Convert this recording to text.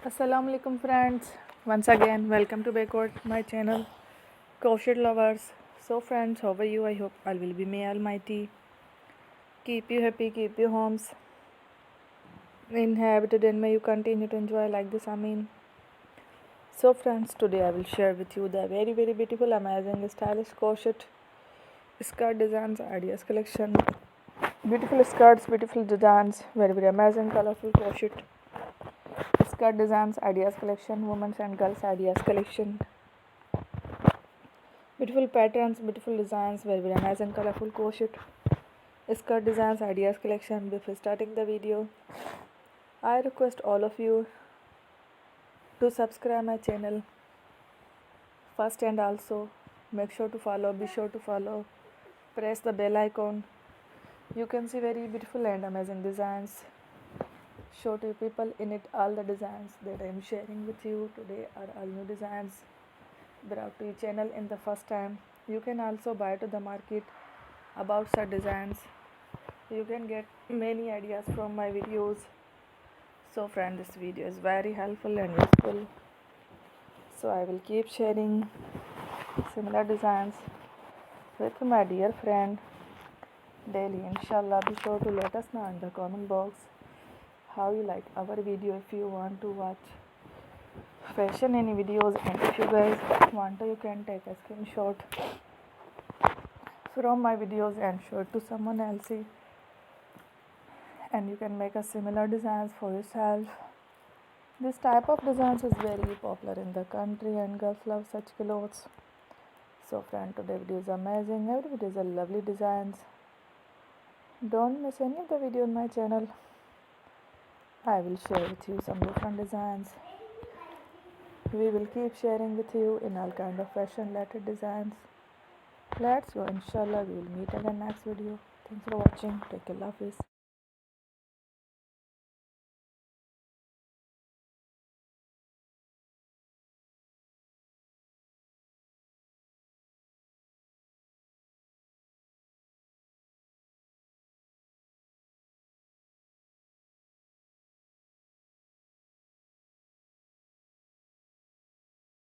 Assalamu alaikum friends. Once again, welcome to Backward, my channel, Crochet lovers. So friends, how are you? I hope all will be may Almighty keep you happy, keep your homes inhabited, and may you continue to enjoy like this. Amin. So friends, today I will share with you the very beautiful, amazing, stylish crochet skirt designs ideas collection. Beautiful skirts, beautiful designs, very amazing, colorful crochet skirt designs ideas collection, women's and girls ideas collection. Beautiful patterns, beautiful designs, very amazing, colorful crochet skirt designs ideas collection. Before starting the video, I request all of you to subscribe my channel first, and also make sure to follow, be sure to follow, press the bell icon. You can see very beautiful and amazing designs. Show to people in it all the designs that I am sharing with you today are all new designs brought to your channel in the first time. You can also buy to the market about such designs. You can get many ideas from my videos. So friend, this video is very helpful and useful, so I will keep sharing similar designs with my dear friend daily, inshallah. Be sure to let us know in the comment box how you like our video. If you want to watch fashion any videos, and if you guys want to, you can take a screenshot from my videos and show it to someone else, and you can make a similar designs for yourself. This type of designs is very popular in the country, and girls love such clothes. So friend, today video is amazing. Every video is a lovely designs. Don't miss any of the video on my channel. I will share with you some different designs. We will keep sharing with you in all kind of fashion related designs. Let's go, inshallah. We will meet again next video. Thanks for watching. Take care. Love.